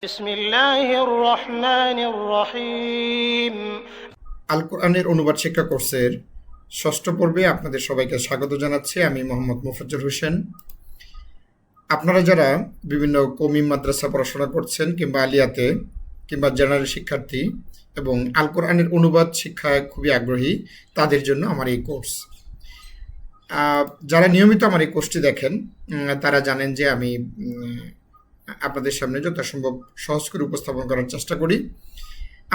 بسم الله الرحمن الرحيم আল কোরআনের অনুবাদ শিক্ষা কোর্সের ষষ্ঠ পর্বে আপনাদের সবাইকে স্বাগত জানাচ্ছি। আমি মোহাম্মদ মুফাজ্জল হোসেন। আপনারা যারা বিভিন্ন কওমি মাদ্রাসা পড়াশোনা করছেন কিংবা আলিয়াতে কিংবা জেনারেল শিক্ষার্থী এবং আল কোরআনের অনুবাদ শিক্ষায় খুবই আগ্রহী, তাদের জন্য আমার এই কোর্স। যারা নিয়মিত আমার এই কোর্সটি দেখেন তারা জানেন যে আমি আপনাদের সামনে যথাসম্ভব সহজ করে উপস্থাপন করার চেষ্টা করি।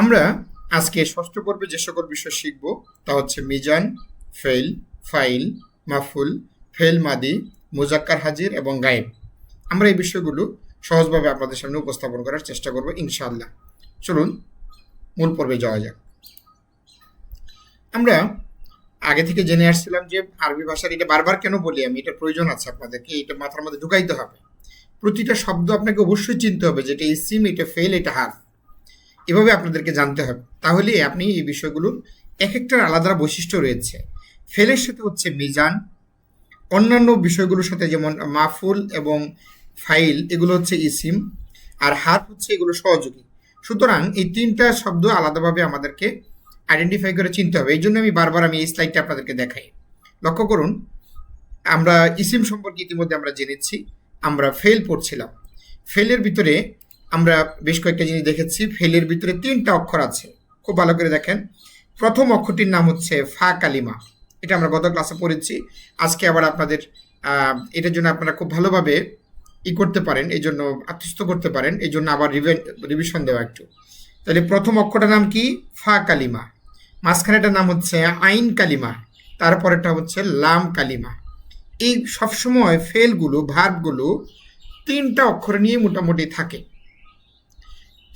আমরা আজকে ষষ্ঠ পর্বে যে সকল বিষয় শিখব তা হচ্ছে মিজান, ফেইল, ফাইল, মাফুল, ফেল মাদি, মুজাক্কার হাজির এবং গায়েব। আমরা এই বিষয়গুলো সহজভাবে আপনাদের সামনে উপস্থাপন করার চেষ্টা করব ইনশাআল্লাহ। চলুন মূল পর্বে যাওয়া যাক। আমরা আগে থেকে জেনে আসছিলাম যে আরবি ভাষার, এটা বারবার কেন বলি আমি, এটা প্রয়োজন আছে আপনাদেরকে, এটা মাথার মধ্যে ঢুকাইতে হবে। প্রতিটা শব্দ আপনাকে অবশ্যই চিনতে হবে, যেটা ইসিম, এটা ফেল, এটা হারফ, এভাবে আপনাদেরকে জানতে হবে। তাহলে আপনি এই বিষয়গুলোর এক একটার আলাদা বৈশিষ্ট্য রয়েছে। ফেলের সাথে হচ্ছে মিজান, অন্যান্য বিষয়গুলোর সাথে যেমন মাফুল এবং ফাইল, এগুলো হচ্ছে ইসিম, আর হারফ হচ্ছে এগুলো সহযোগী। সুতরাং এই তিনটা শব্দ আলাদাভাবে আমাদেরকে আইডেন্টিফাই করে চিনতে হবে। এই জন্য আমি বারবার এই স্লাইডটা আপনাদেরকে দেখাই। লক্ষ্য করুন, আমরা ইসিম সম্পর্কে ইতিমধ্যে আমরা জেনেছি। আমরা ফেল পড়ছিলাম। ফেলের ভিতরে আমরা বেশ কয়েকটা জিনিস দেখেছি। ফেলের ভিতরে তিনটা অক্ষর আছে, খুব ভালো করে দেখেন। প্রথম অক্ষরটির নাম হচ্ছে ফা কালিমা, এটা আমরা গত ক্লাসে পড়েছি। আজকে আবার আপনাদের এটার জন্য আপনারা খুব ভালোভাবে করতে পারেন, এই জন্য আত্মস্থ করতে পারেন, এই জন্য আবার রিভিশন দেওয়া একটু। তাহলে প্রথম অক্ষরটার নাম কি? ফা কালিমা। মাঝখানেটার নাম হচ্ছে আইন কালিমা, তারপরেটা হচ্ছে লাম কালিমা। এই সবসময় ফেলগুলো, ভার্বগুলো তিনটা অক্ষর নিয়ে মোটামুটি থাকে।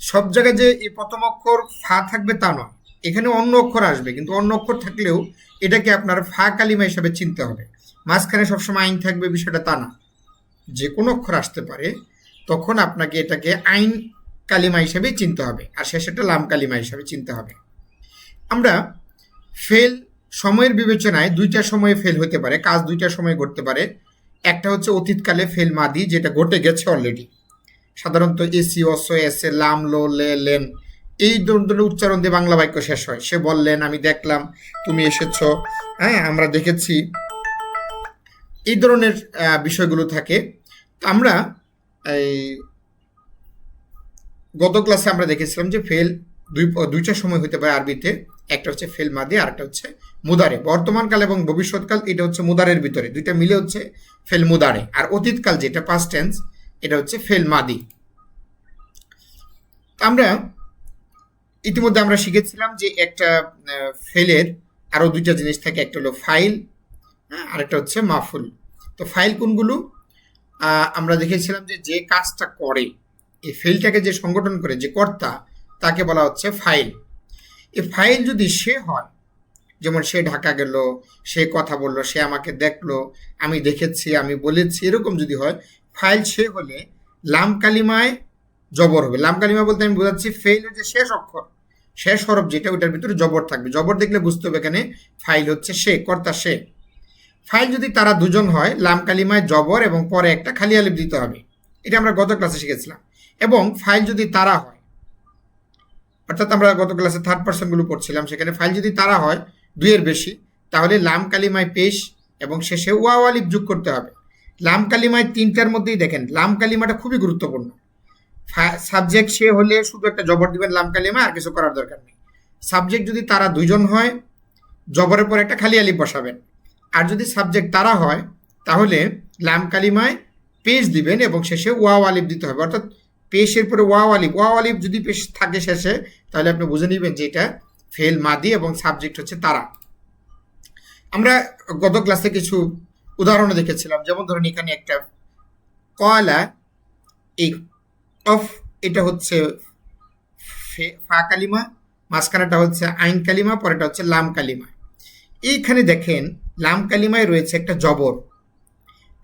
সব জায়গায় যে এই প্রথম অক্ষর ফা থাকবে তা নয়, এখানে অন্য অক্ষর আসবে, কিন্তু অন্য অক্ষর থাকলেও এটাকে আপনার ফা কালিমা হিসাবে চিনতে হবে। মাঝখানে সবসময় আইন থাকবে বিষয়টা তা না, যে কোনো অক্ষর আসতে পারে, তখন আপনাকে এটাকে আইন কালিমা হিসাবে চিনতে হবে, আর শেষেরটা লাম কালিমা হিসাবে চিনতে হবে। আমরা ফেল সময়ের বিবেচনায় দুইটা সময়ে ফেল হতে পারে, কাজ দুইটা সময় ঘটতে পারে। একটা হচ্ছে অতীতকালে ফেল মাদি, যেটা ঘটে গেছে অলরেডি, সাধারণত এসি, অস, এসে, লাম, লো, লে, লেন, এই ধরনের উচ্চারণ দিয়ে বাংলা বাক্য শেষ হয়। সে বললেন, আমি দেখলাম, তুমি এসেছো, হ্যাঁ আমরা দেখেছি, এই ধরনের বিষয়গুলো থাকে। আমরা এই গত ক্লাসে আমরা দেখেছিলাম যে ফেল দুইটা সময় হতে পারে আরবিতে। একটা হচ্ছে ফেল মাদি, আর একটা হচ্ছে মুদারে। বর্তমানকাল এবং ভবিষ্যৎকাল, এটা হচ্ছে মুদারের ভিতরে, দুইটা মিলে হচ্ছে ফেল মুদারে। আর অতীতকাল যেটা পাস্ট টেন্স, এটা হচ্ছে ফেল মাদি। আমরা ইতিমধ্যে আমরা শিখেছিলাম যে একটা ফেলের আরো দুইটা জিনিস থাকে, একটা হলো ফাইল, আরেকটা হচ্ছে মাফুল। তো ফাইল কোনগুলো? আমরা দেখেছিলাম যে যে কাজটা করে, এই ফেলটাকে যে সংগঠন করে, যে কর্তা, তাকে বলা হচ্ছে ফাইল। এই ফাইল যদি সে হয়, যেমন সে ঢাকা গেল, সে কথা বললো, সে আমাকে দেখলো, আমি দেখেছি, আমি বলেছি, এরকম যদি হয়, ফাইল সে হলে লাম কালিমায় জবর হবে। লাম কালিমা বলতে আমি বোঝাচ্ছি ফেইলের যে শেষ অক্ষর, শেষ হরফ যেটা, ওইটার ভিতরে জবর থাকবে। জবর দেখলে বুঝতে হবে এখানে ফাইল হচ্ছে সে, কর্তা সে। ফাইল যদি তারা দুজন হয়, লাম কালিমায় জবর এবং পরে একটা খালি আলিফ দিতে হবে, এটা আমরা গত ক্লাসে শিখেছিলাম। এবং ফাইল যদি তারা হয়, অর্থাৎ আমরা গত ক্লাসে থার্ড পার্সনগুলো পড়ছিলাম, সেখানে ফাইল যদি তারা হয় দুইয়ের বেশি, তাহলে লাম কালিমায় পেশ এবং শেষে ওয়াও আলিফ যোগ করতে হবে। লাম কালিমায় তিনটার মধ্যেই দেখেন, লাম কালিমাটা খুবই গুরুত্বপূর্ণ। সাবজেক্ট সে হলে শুধু একটা জবর দিবেন লাম কালিমা, আর কিছু করার দরকার নেই। সাবজেক্ট যদি তারা দুইজন হয়, জবরের পর একটা খালি আলিফ বসাবেন। আর যদি সাবজেক্ট তারা হয়, তাহলে লাম কালিমায় পেশ দিবেন এবং শেষে ওয়াও আলিফ দিতে হবে। অর্থাৎ পেশের পরে ওয়াও আলিফ, ওয়াও আলিফ যদি পেশ থাকে শেষে, তাহলে আপনি বুঝে নেবেন যে এটা ফেল মাদি এবং সাবজেক্ট হচ্ছে তারা। আমরা গত ক্লাসে কিছু উদাহরণ দেখেছিলাম, যেমন ধরুন এখানে একটা কয়লা, এই অফ, এটা হচ্ছে ফা কালিমা, মাঝখানেটা হচ্ছে আইন কালিমা, পরেটা হচ্ছে লাম কালিমা। এইখানে দেখেন লাম কালিমায় রয়েছে একটা জবর,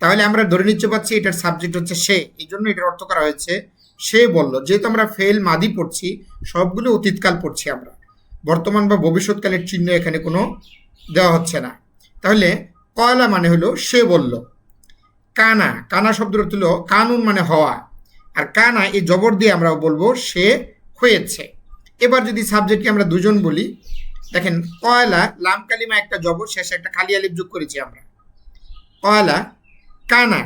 তাহলে আমরা ধরে নিতে পারছি এটার সাবজেক্ট হচ্ছে সে, এই জন্য এটার অর্থ করা হয়েছে সে বলল। যেহেতু আমরা ফেল মাদি পড়ছি, সবগুলো অতীতকাল পড়ছি আমরা, বর্তমান বা ভবিষ্যৎকালের চিহ্ন এখানে কোনো দেওয়া হচ্ছে না। তাহলে কয়লা মানে হলো সে বলল। কানা, কানা শব্দের অর্থ হলো কানুন মানে হওয়া, আর কানা এই জবর দিয়ে আমরা বলবো সে হয়েছে। এবার যদি সাবজেক্টকে আমরা দুজন বলি, দেখেন কয়লা লাম কালিমা একটা জবর, শেষে একটা খালি আলিফ যোগ করেছি আমরা। কয়লা কানা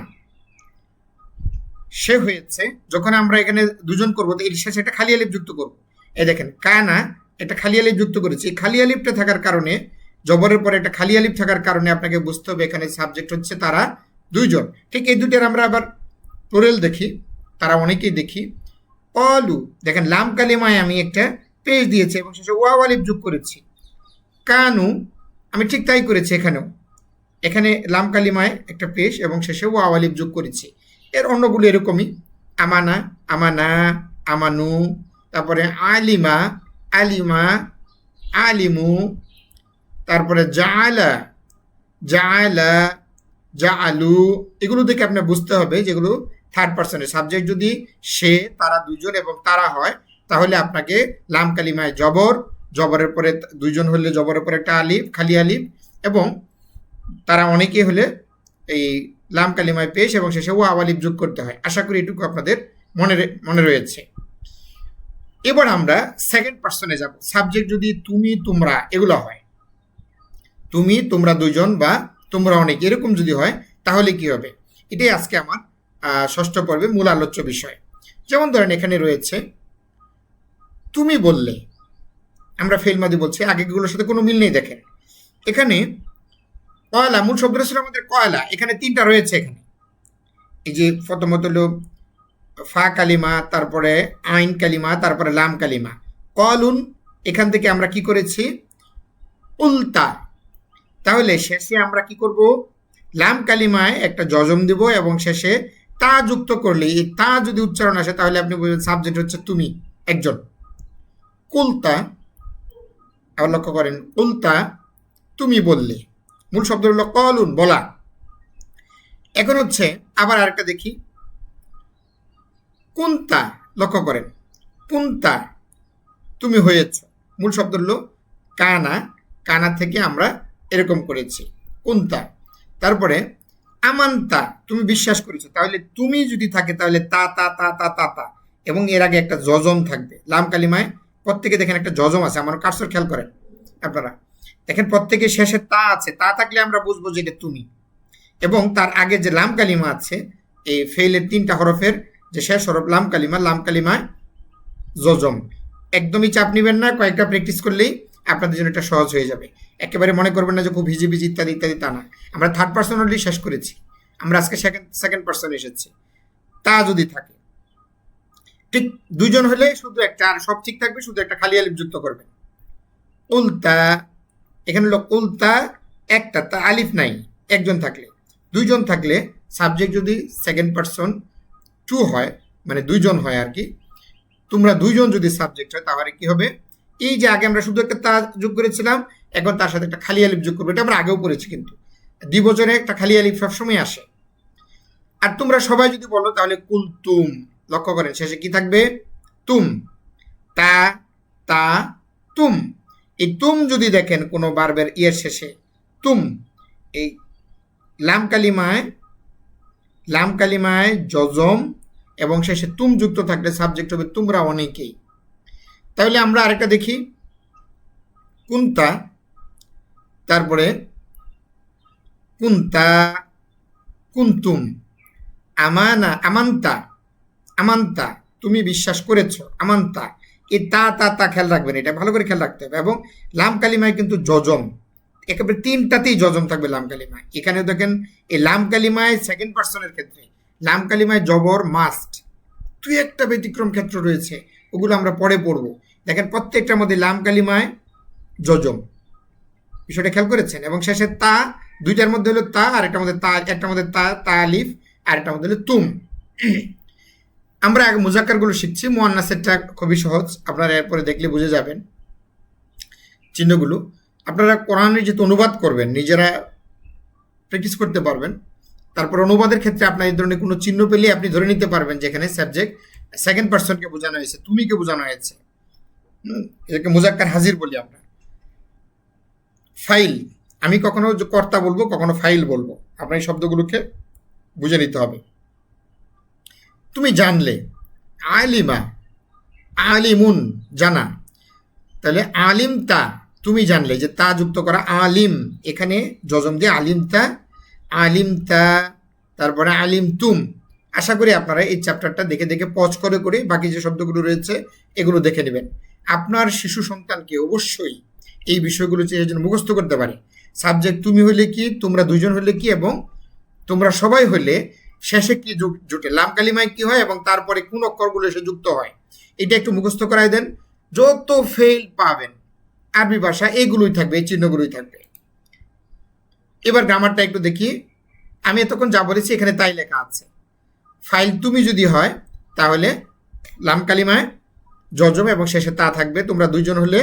সে হয়েছে, যখন আমরা এখানে দুজন করবো তো এর শেষে একটা খালি আলিফ যুক্ত করবো। এই দেখেন কানা একটা খালি আলিফ যুক্ত করেছি, এই খালি আলিফটা থাকার কারণে, জবরের পরে একটা খালি আলিফ থাকার কারণে আপনাকে বুঝতে হবে এখানে সাবজেক্ট হচ্ছে তারা দুইজন। ঠিক এই দুইটার আমরা আবার প্লুরাল দেখি, তারা অনেকেই দেখি। অলু দেখেন লাম কালিমায় আমি একটা পেজ দিয়েছি এবং শেষে ওয়াও আলিফ যোগ করেছি। কানু আমি ঠিক তাই করেছি, এখানে লাম কালিমায় একটা পেশ এবং শেষে ওয়াও আলিফ যোগ করেছি। এর অন্যগুলো এরকমই, আমানা আমানা আমানু, তারপরে আলিমা আলিমা আলিমু, তারপরে জাআলা জাআলা জাআলু। এগুলো দেখে আপনার বুঝতে হবে যেগুলো থার্ড পার্সনের সাবজেক্ট। যদি সে তারা দুজন এবং তারা হয় তাহলে আপনাকে লাম কালিমায় জবর, জবরের পরে দুইজন হলে জবরের পরে একটা আলিফ খালি আলিফ, এবং তারা অনেকে হলে এই লাম কালিমায় পেশ এবং শেষে ওয়াও আলিফ যোগ করতে হয়। আশা করি এটুকু আপনাদের মনে রয়েছে। এবার আমরা সেকেন্ড পার্সনে যাব। সাবজেক্ট যদি তুমি তোমরা এগুলো হয়, তুমি তোমরা দুইজন বা তোমরা অনেক এরকম যদি হয় তাহলে কি হবে, এটাই আজকে আমার ষষ্ঠ পর্বে মূল আলোচ্য বিষয়। যেমন ধরেন এখানে রয়েছে তুমি বললে, আমরা ফেল মাদি বলছি, আগেগুলোর সাথে কোনো মিল নেই। দেখেন এখানে কয়লা মূল শব্দটা ছিল আমাদের কয়লা, এখানে তিনটা রয়েছে। এখানে এই যে প্রথমত হলো ফা কালিমা, তারপরে আইন কালিমা, তারপরে লাম কালিমা। কলুন এখান থেকে আমরা কি করেছি উল্টা, তাহলে শেষে আমরা কি করব লাম কালিমায় একটা জজম দিব এবং শেষে তা যুক্ত করলে, এই তা যদি উচ্চারণ আসে তাহলে আপনি বলবেন সাবজেক্ট হচ্ছে তুমি একজন। কুলতা আবার লক্ষ্য করেন, কুলতা তুমি বললে, মূল শব্দ হলো কলুন বলা। এখন হচ্ছে আবার আরেকটা দেখি, কুন্তা, লক্ষ্য করেন কুন্তা তুমি হয়েছ, মূল শব্দ হলো কানা, কানা থেকে আমরা এরকম করেছি কুন্তা। তারপরে আমান্তা তুমি বিশ্বাস করেছো, তাহলে তুমি যদি থাকে তাহলে তা তা তা তা তা তা, এবং এর আগে একটা জজম থাকবে। লাম কালিমায় প্রত্যেকে দেখেন একটা জজম আছে, আমার কার্সর খেয়াল করেন আপনারা, দেখেন প্রত্যেকে শেষে তা আছে, তা থাকলে আমরা বুঝবো যে এটা তুমি। এবং তার আগে যে লাম কালিমা আছে, এই ফেইলের তিনটা হরফের যে শেষ হরফ লাম কালিমা, লাম কালিমায় জজম। একদমই চাপ নেবেন না, কয়েকটা প্র্যাকটিস করলেই আপনাদের জন্য এটা সহজ হয়ে যাবে। একেবারে মনে করবেন না যে খুব ভিজি ভিজি ইত্যাদি ইত্যাদি, তা না। আমরা থার্ড পার্সন অলরেডি শেষ করেছি, আমরা আজকে সেকেন্ড পার্সন এসেছি। তা যদি থাকে, ঠিক দুইজন হলে শুধু একটা, আর সব ঠিক থাকবে, শুধু একটা খালি আলিফ যুক্ত করবেন। উল্টা এখানে হলো উল্টা একটা, তা আলিফ নাই। একজন থাকলে, দুইজন থাকলে সাবজেক্ট যদি সেকেন্ড পার্সন টু হয়, মানে দুইজন হয় আর কি, তোমরা দুইজন যদি সাবজেক্ট হয় তাহলে কি হবে, এই যে আগে আমরা শুধু একটা তা যোগ করেছিলাম, এখন তার সাথে একটা খালি আলিফ যোগ করবো। এটা আমরা আগেও করেছি, কিন্তু দ্বিবচনে একটা খালি আলিফ সবসময় আসে। আর তোমরা সবাই যদি বলো তাহলে কুলতুম, লক্ষ্য করেন শেষে কি থাকবে তুম, তা তা তুম। এই তুম যদি দেখেন কোনো বারবার ইয়ের শেষে তুম, এই লাম কালিমায় জজম এবং শেষে তুম যুক্ত থাকলে সাবজেক্ট হবে তোমরা অনেকেই। তাহলে আমরা আরেকটা দেখি, কুন্তা, তারপরে কুন্তা কুন্তুম, আমানা আমান্তা আমান্তা তুমি বিশ্বাস করেছ, আমান্তা। এই তা তা তা খেয়াল রাখবেন, এটা ভালো করে খেয়াল রাখতে হবে। এবং লাম কালিমায় কিন্তু জজম, একেবারে তিনটাতেই জজম থাকবে লাম কালিমায়। এখানে দেখেন এই লাম কালিমায় সেকেন্ড পার্সনের ক্ষেত্রে লাম কালিমায় জবর মাস্ট, দুই একটা ব্যতিক্রম ক্ষেত্র রয়েছে, ওগুলো আমরা পরে পড়বো। দেখেন প্রত্যেকটার মধ্যে লাম কালিমায় জজম, বিষয়টা খেয়াল করেছেন। এবং শেষে তা, দুইটার মধ্যে হলো তা, আর একটার মধ্যে তা, একটার মধ্যে তা তা আলিফ, আর একটার মধ্যে হলো তুম। আমরা আগে মুজাক্কারগুলো শিখছি, মুয়ান্নাসেরটা খুবই সহজ, আপনারা এরপরে দেখলে বুঝে যাবেন চিহ্নগুলো। আপনারা কোরআনের যেহেতু অনুবাদ করবেন, নিজেরা প্র্যাকটিস করতে পারবেন। তারপর অনুবাদের ক্ষেত্রে আপনার এই ধরনের কোনো চিহ্ন পেলে আপনি ধরে নিতে পারবেন যেখানে সাবজেক্ট সেকেন্ড পার্সনকে বোঝানো হয়েছে, তুমিকে বোঝানো হয়েছে। এটাকে মুজাক্কার হাজির বলি আমরা। ফাইল, আমি কখনো কর্তা বলবো, কখনো ফাইল বলবো, আপনার এই শব্দগুলোকে বুঝে নিতে হবে। তুমি জানলে, আলিমা, আলিমুন জানা, তাহলে আলিম তা তুমি জানলে, যে তা যুক্ত করা আলিম, এখানে যজম দিয়ে আলিম তা, তারপরে আলিম তুম। আশা করি আপনারা এই চ্যাপ্টারটা দেখে দেখে পজ করে করে বাকি যে শব্দগুলো রয়েছে এগুলো দেখে নেবেন। আপনার শিশু সন্তানকে অবশ্যই এই বিষয়গুলো যেন মুখস্থ করতে পারে। সাবজেক্ট তুমি হলে কি, তোমরা দুইজন হলে কি, এবং তোমরা সবাই হলে শেষে কি জুটে, লাম কালিমায় কি হয় এবং তারপরে কোন অক্ষরগুলো এসে যুক্ত হয়, এটা একটু মুখস্থ করাই দেন। যত ফেল পাবেন আরবি ভাষা এগুলোই থাকবে, এই চিহ্নগুলোই থাকবে। এবার গ্রামারটা একটু দেখি। আমি এতক্ষণ যা বলেছি এখানে তাই লেখা আছে। ফাইল তুমি যদি হয় তাহলে লাম কালিমায় যজম এবং শেষে তা থাকবে। তোমরা দুইজন হলে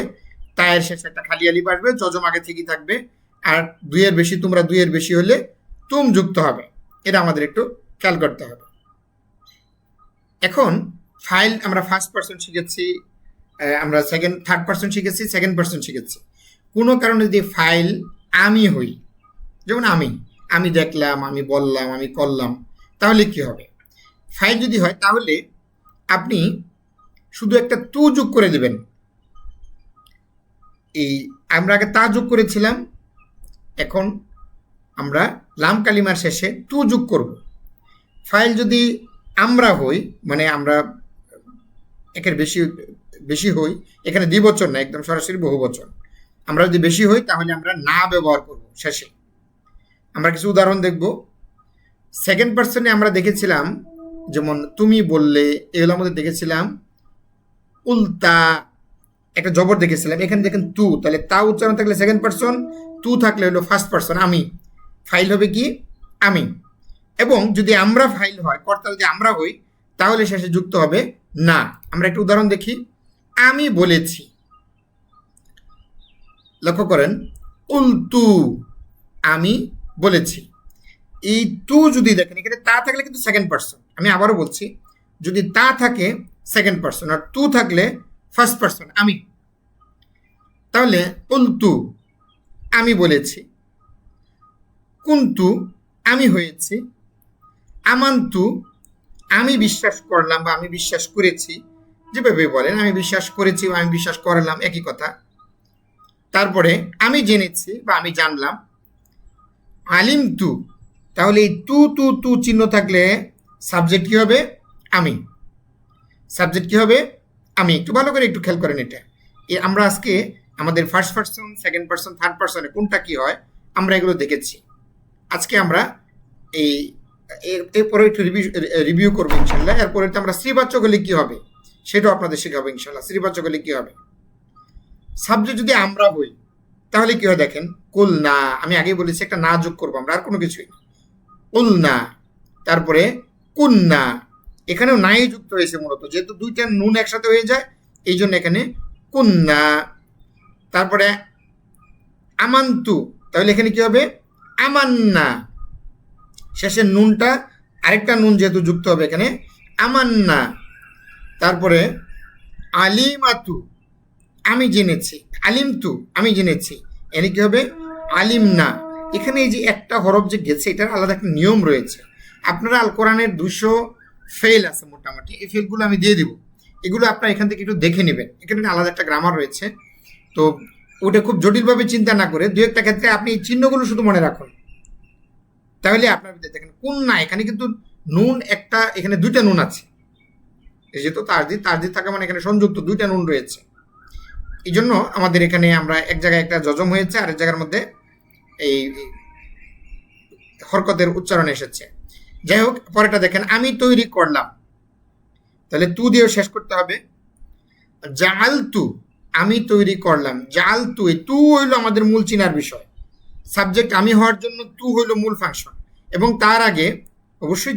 তায়ের শেষে একটা খালি আলিফ আসবে, যজম আগে থেকেই থাকবে। আর দুইয়ের বেশি, তোমরা দুইয়ের বেশি হলে তুম যুক্ত হবে। এটা আমাদের একটু খেয়াল করতে হবে। এখন ফাইল আমরা ফার্স্ট পারসন শিখেছি, আমরা থার্ড পারসন শিখেছি, সেকেন্ড পারসন শিখেছি। কোনো কারণে যদি ফাইল আমি হই, যেমন আমি দেখলাম, আমি বললাম, আমি করলাম, তাহলে কি হবে? ফাইল যদি হয় তাহলে আপনি শুধু একটা তু যোগ করে দেবেন। এই আমরা আগে তা যোগ করেছিলাম, এখন আমরা লাম কালিমার শেষে তু যোগ করব। ফাইল যদি আমরা হই, মানে আমরা একের বেশি হই, এখানে দ্বিবচন না, একদম সরাসরি বহুবচন। আমরা যদি বেশি হই তাহলে আমরা না ব্যবহার করব শেষে। আমরা কিছু উদাহরণ দেখব। সেকেন্ড পারসনে আমরা দেখেছিলাম, যেমন তুমি বললে, এগুলোর মধ্যে দেখেছিলাম উল্টা একটা জবর দেখেছিলাম। এখানে দেখেন তু, তাহলে তা উচ্চারণ থাকলে সেকেন্ড পারসন, তু থাকলে হলো ফার্স্ট পারসন, আমি। ফাইল হবে কি? আমি। এবং যদি আমরা ফাইল হয়, কর্তা যদি আমরা হই, তাহলে শেষে যুক্ত হবে না। আমরা একটা উদাহরণ দেখি। আমি বলেছি, লক্ষ্য করেন, উল্তু, আমি বলেছি। এই তু যদি দেখেন, এখানে তা থাকলে কিন্তু সেকেন্ড পারসন। আমি আবারও বলছি, যদি তা থাকে সেকেন্ড পারসন, আর তু থাকলে ফার্স্ট পারসন, আমি। তাহলে উল্তু, আমি বলেছি। কুন্তু, আমি হয়েছি। আমান্তু, আমি বিশ্বাস করলাম বা আমি বিশ্বাস করেছি। যেভাবে বলেন, আমি বিশ্বাস করেছি বা আমি বিশ্বাস করলাম, একই কথা। তারপরে আমি জেনেছি বা আমি জানলাম। আলিম তু, তাহলে এই তু তু তু চিহ্ন থাকলে সাবজেক্ট কি হবে? আমি। সাবজেক্ট কি হবে? আমি। একটু ভালো করে একটু খেয়াল করেন এটা। আমরা আজকে আমাদের first person, second person, third পারসনে কোনটা কি হয় আমরা এগুলো দেখেছি। আজকে আমরা এরপরে একটু রিভিউ করবো ইনশাল্লাহ। এরপরে আমরা শ্রীবাচক হলে কি হবে সেটাও আপনাদের শেখাবো ইনশাল্লাহ। শ্রীবাচক হলে কি হবে? সাবজেক্ট যদি আমরা হই তাহলে কি হয় দেখেন, কুল না, আমি আগেই বলেছি একটা না যোগ করবো আমরা, আর কোনো কিছুই না। কুল না, তারপরে কুন না, এখানেও নাই যুক্ত হয়েছে মূলত, যেহেতু দুইটা নুন একসাথে হয়ে যায় এই জন্য এখানে কুন না। তারপরে আমান্তু, তাহলে এখানে কি হবে? আমান্না, শেষের নুনটা আরেকটা নুন যেহেতু যুক্ত হবে এখানে আমান্না। তারপরে আলিমাতু, আমি জেনেছি। আলিমতু, আমি জেনেছি, এনে কি হবে? আলিম না। এখানে এই যে একটা হরফ যে গেছে এটার আলাদা একটা নিয়ম রয়েছে। আপনারা আল কোরআনের 200 ফেল আছে মোটামুটি, এই ফেলগুলো আমি দিয়ে দিব। এগুলো আপনারা এখান থেকে একটু দেখে নেবেন, এখানে আলাদা একটা গ্রামার রয়েছে। তো ওটা খুব জটিলভাবে চিন্তা না করে দু একটা ক্ষেত্রে আপনি এই চিহ্নগুলো শুধু মনে রাখুন, তাহলে আপনার দেখেন কোন না, এখানে কিন্তু নুন একটা, এখানে দুইটা নুন আছে, যেহেতু তারজিদ থাকা মানে এখানে সংযুক্ত দুইটা নুন রয়েছে। এই জন্য আমাদের এখানে আমরা এক জায়গায় একটা যজম হয়েছে, আর এক জায়গার মধ্যে এই হরকতের উচ্চারণ এসেছে। যাই হোক, পরেটা দেখেন, আমি তৈরি করলাম, তাহলে তু দিয়েও শেষ করতে হবে। জালতু, আমি তৈরি করলাম। জালতু, এই তু হইল আমাদের মূল চিনার বিষয়। সাবজেক্ট আমি হওয়ার জন্য তু হইল মূল ফাংশন, এবং তার আগে অবশ্যই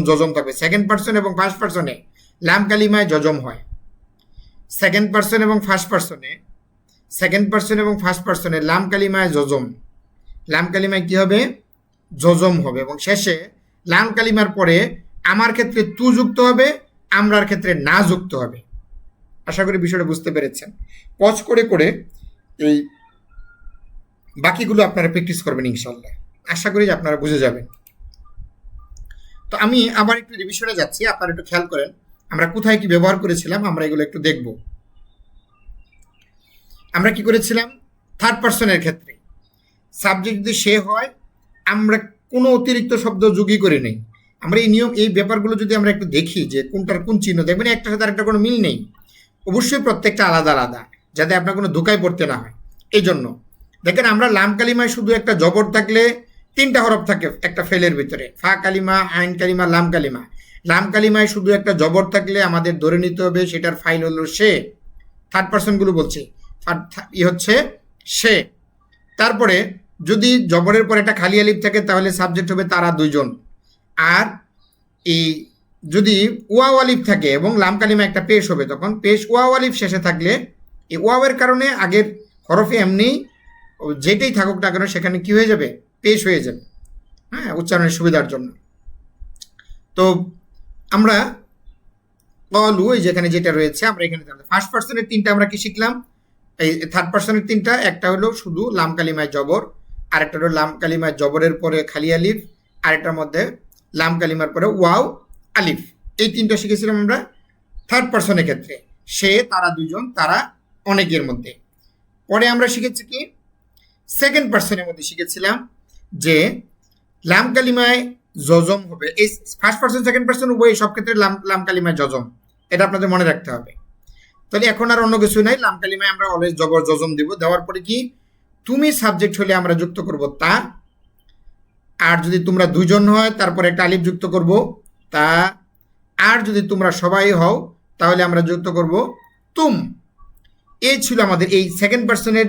যজম থাকবে। সেকেন্ড পারসন এবং ফার্স্ট পারসনে লাম কালিমায় যজম হয়। সেকেন্ড পারসন এবং ফার্স্ট পারসনে লাম কালিমায় যজম। লাম কালিমায় কি হবে? যজম হবে। এবং শেষে লাম কালিমার পরে আমার ক্ষেত্রে তু যুক্ত হবে, আমরার ক্ষেত্রে না যুক্ত হবে। আশা করি বিষয়টা বুঝতে পেরেছেন। পজ করে করে এই বাকিগুলো আপনারা প্র্যাকটিস করবেন ইনশাল্লাহ। আশা করি আপনারা বুঝে যাবেন। তো আমি আবার একটু রিভিশনে যাচ্ছি, আপনারা একটু খেয়াল করেন। আমরা কোথায় কি ব্যবহার করেছিলাম আমরা এগুলো একটু দেখব। আমরা কি করেছিলাম, থার্ড পার্সনের ক্ষেত্রে সাবজেক্ট যদি সে হয় আমরা কোনো অতিরিক্ত শব্দ যোগই করে নেই। আমরা এই নিয়ম, এই ব্যাপারগুলো যদি আমরা একটু দেখি যে কোনটার কোন চিহ্ন, দেখবেন একটার সাথে আরেকটা কোনো মিল নেই, অবশ্যই প্রত্যেকটা আলাদা আলাদা, যাতে আপনার কোনো ধোকায় পড়তে না হয়। এই জন্য দেখেন আমরা লাম কালিমায় শুধু একটা জবর থাকলে 3টা হরফ থাকে একটা ফেলের ভিতরে, ফা কালিমা, আইন কালিমা, লাম কালিমা। লাম কালিমায় শুধু একটা জবর থাকলে আমাদের ধরে নিতে হবে সেটার ফাইল হলো সে। থার্ড পার্সনগুলো বলছি, হচ্ছে সে। তারপরে যদি জবরের পর একটা খালি আলিফ থাকে তাহলে সাবজেক্ট হবে তারা দুইজন। আর এই যদি ওয়াও আলিফ থাকে এবং লাম কালিমা একটা পেশ হবে, তখন পেশ ওয়াও আলিফ শেষে থাকলে এই ওয়াওয়ের কারণে আগের হরফে এমনি যেটাই থাকুক না কেন সেখানে কি হয়ে যাবে, পেশ হয়ে যাবে, হ্যাঁ, উচ্চারণের সুবিধার জন্য। তো আমরা কলু এই যেখানে যেটা রয়েছে আমরা এখানে ফার্স্ট পার্সনের 3টা আমরা কি শিখলাম, এই থার্ড পার্সনের 3টা, একটা হলো শুধু লাম কালিমায় জবর, আরেকটা হলো লাম কালিমায় জবরের পরে খালি আলিফ, আরেকটার মধ্যে লাম কালিমার পরে ওয়াও আলিফ। এই 3টা শিখেছিলাম আমরা থার্ড পার্সনের ক্ষেত্রে, সে, তারা দুইজন, তারা অনেকের মধ্যে। পরে আমরা শিখেছি কি সেকেন্ড পার্সনের মধ্যে শিখেছিলাম যে লাম কালিমায় জজম হবে। এই ফার্স্ট পার্সন সেকেন্ড পার্সন উভয় সব ক্ষেত্রে লাম কালিমায় জজম, এটা আপনাদের মনে রাখতে হবে। তাহলে এখন আর অন্য কিছু নাই, লাম কালিমায় আমরা অলওয়েজ জবর জজম দিব। দেওয়ার পরে কি তুমি সাবজেক্ট হলে আমরা যুক্ত করব তা, আর যদি তোমরা দুইজন হয় তারপরে একটা আলিফ যুক্ত করব তা, আর যদি তোমরা সবাই হও তাহলে আমরা যুক্ত করব তুম। এই ছিল আমাদের এই সেকেন্ড পার্সনের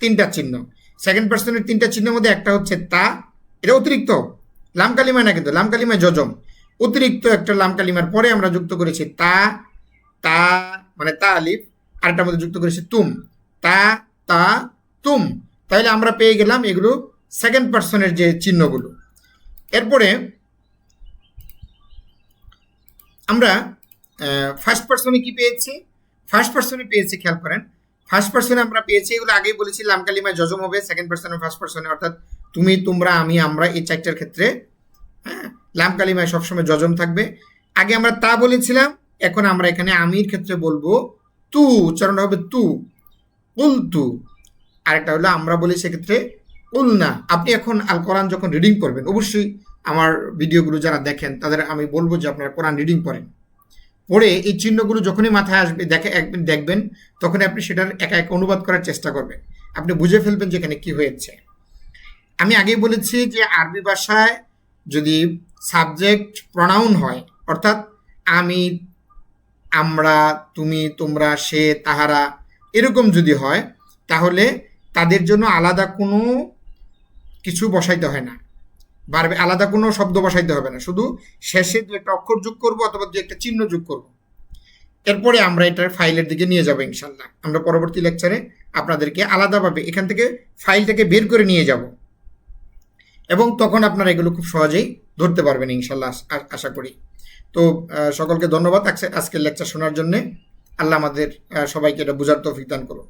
3টা চিহ্ন। সেকেন্ড পার্সনের 3টা চিহ্নের মধ্যে একটা হচ্ছে তা, এটা অতিরিক্ত লাম কালিমা না, কিন্তু লাম কালিমায় জজম, অতিরিক্ত একটা লাম কালিমার পরে আমরা যুক্ত করেছি তা, তা মানে তা আলিফ, আরেকটার মধ্যে যুক্ত করেছি তুম, তা তা তুম। তাহলে আমরা পেয়ে গেলাম এগুলো সেকেন্ড পার্সনের যে চিহ্নগুলো। এরপরে আমরা ফার্স্ট পার্সনে কি পেয়েছি, ফার্স্ট পার্সনে পেয়েছি, খেয়াল করেন ফার্স্ট পার্সনে আমরা পেয়েছি, এগুলো আগেই বলেছি লাম কালিমায় জজম হবে সেকেন্ড পার্সনে ফার্স্ট পার্সনে, অর্থাৎ তুমি, তোমরা, আমি, আমরা, এই 4টার ক্ষেত্রে, হ্যাঁ, লাম কালিমায় সবসময় জজম থাকবে। আগে আমরা তা বলেছিলাম, এখন আমরা এখানে আমির ক্ষেত্রে বলবো তু, উচ্চারণটা হবে তু, উল তু। আরেকটা হলো আমরা বলি সেক্ষেত্রে উল না। আপনি এখন আল কোরআন যখন রিডিং করবেন, অবশ্যই আমার ভিডিওগুলো যারা দেখেন তাদের আমি বলবো যে আপনারা কোরআন রিডিং করেন, পড়ে এই চিহ্নগুলো যখনই মাথায় আসবে দেখবেন, তখন আপনি সেটার একা একা অনুবাদ করার চেষ্টা করবেন, আপনি বুঝে ফেলবেন যে এখানে কি হয়েছে। আমি আগেই বলেছি যে আরবি ভাষায় যদি সাবজেক্ট প্রনাউন হয়, অর্থাৎ আমি, আমরা, তুমি, তোমরা, সে, তাহারা, এরকম যদি হয় তাহলে তাদের জন্য আলাদা কোনো কিছু বসাইতে হয় না, বারবে আলাদা কোনো শব্দ বসাইতে হবে না, শুধু শেষে 2একটা অক্ষর যোগ করবো অথবা 2একটা চিহ্ন যোগ করব। এরপরে আমরা এটার ফাইলের দিকে নিয়ে যাবো ইনশাল্লাহ। আমরা পরবর্তী লেকচারে আপনাদেরকে আলাদাভাবে এখান থেকে ফাইলটাকে বের করে নিয়ে যাব, এবং তখন আপনারা এগুলো খুব সহজেই ধরতে পারবেন ইনশাল্লাহ, আশা করি। তো সকলকে ধন্যবাদ আজকের লেকচার শোনার জন্য। আল্লাহ আমাদের সবাইকে এটা বোঝার তৌফিক দান করুন।